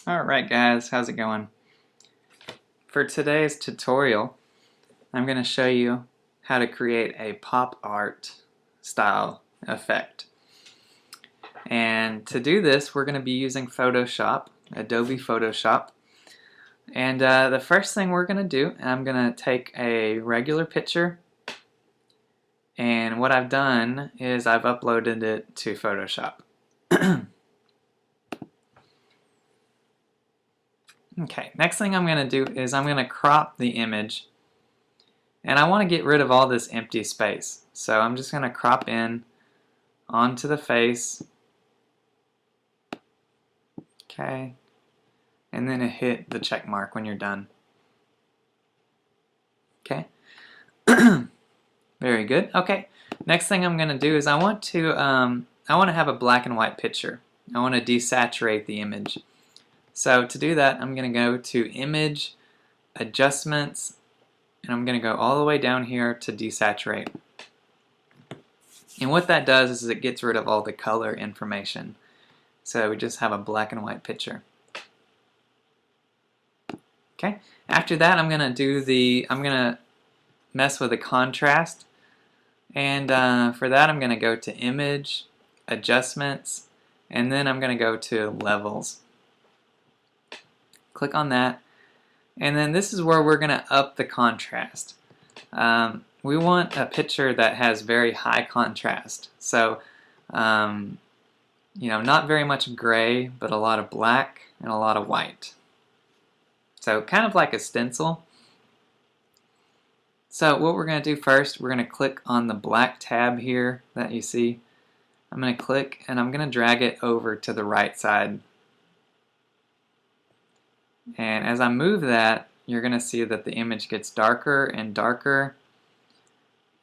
Alright guys, how's it going? For today's tutorial, I'm going to show you how to create a pop art style effect. And to do this, we're going to be using Photoshop, Adobe Photoshop. And the first thing we're going to do, I'm going to take a regular picture, and what I've done is I've uploaded it to Photoshop. Okay, next thing I'm going to do is I'm going to crop the image, and I want to get rid of all this empty space. So I'm just going to crop in onto the face, okay, and then hit the check mark when you're done. Okay, very good. Okay, next thing I'm going to do is I want to have a black and white picture. I want to desaturate the image. So to do that, I'm going to go to Image, Adjustments, and I'm going to go all the way down here to Desaturate. And what that does is it gets rid of all the color information. So we just have a black and white picture. Okay. After that, I'm going to mess with the contrast. And for that, I'm going to go to Image, Adjustments, and then I'm going to go to Levels. Click on that, and then this is where we're going to up the contrast. We want a picture that has very high contrast, so not very much gray, but a lot of black and a lot of white. So kind of like a stencil. So what we're going to do first, we're going to click on the black tab here that you see. I'm going to click and I'm going to drag it over to the right side. And as I move that, you're going to see that the image gets darker and darker.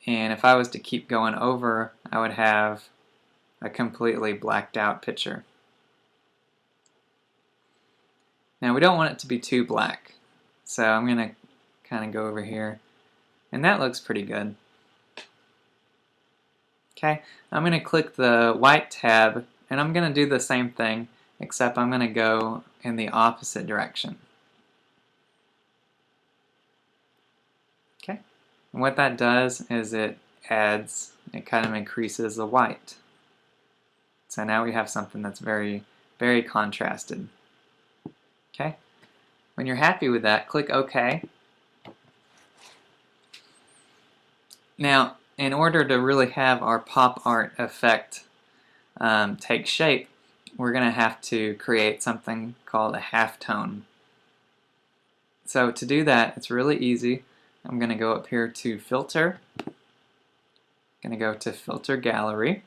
And if I was to keep going over, I would have a completely blacked out picture. Now we don't want it to be too black. So I'm going to kind of go over here. And that looks pretty good. Okay, I'm going to click the white tab and I'm going to do the same thing, except I'm going to go in the opposite direction. Okay, and what that does is it kind of increases the white. So now we have something that's very, very contrasted. Okay, when you're happy with that, click OK. Now, in order to really have our pop art effect take shape, we're going to have to create something called a halftone. So to do that, it's really easy. I'm going to go up here to Filter, going to go to Filter Gallery,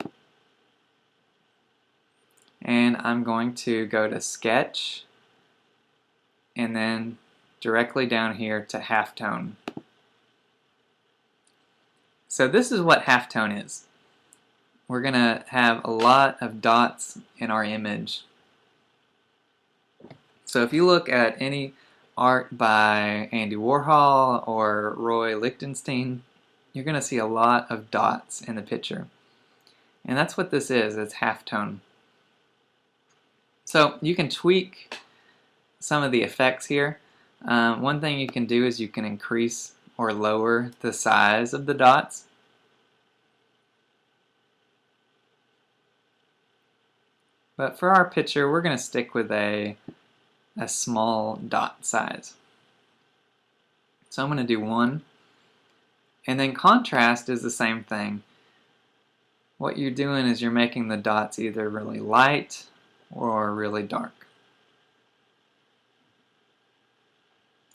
and I'm going to go to Sketch, and then directly down here to Halftone. So this is what halftone is. We're going to have a lot of dots in our image. So if you look at any art by Andy Warhol or Roy Lichtenstein, you're going to see a lot of dots in the picture. And that's what this is, it's halftone. So you can tweak some of the effects here. One thing you can do is you can increase or lower the size of the dots. But for our picture, we're going to stick with a small dot size. So I'm going to do 1. And then contrast is the same thing. What you're doing is you're making the dots either really light or really dark.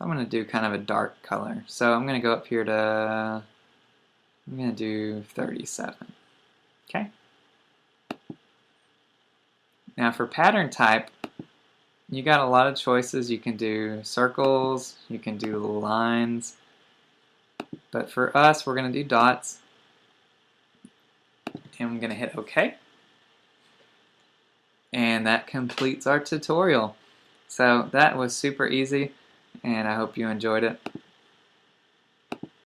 I'm going to do kind of a dark color. So I'm going to go up here to, I'm going to do 37. Okay. Now for pattern type, you got a lot of choices. You can do circles, you can do lines, but for us, we're going to do dots. And I'm going to hit OK. And that completes our tutorial. So that was super easy, and I hope you enjoyed it.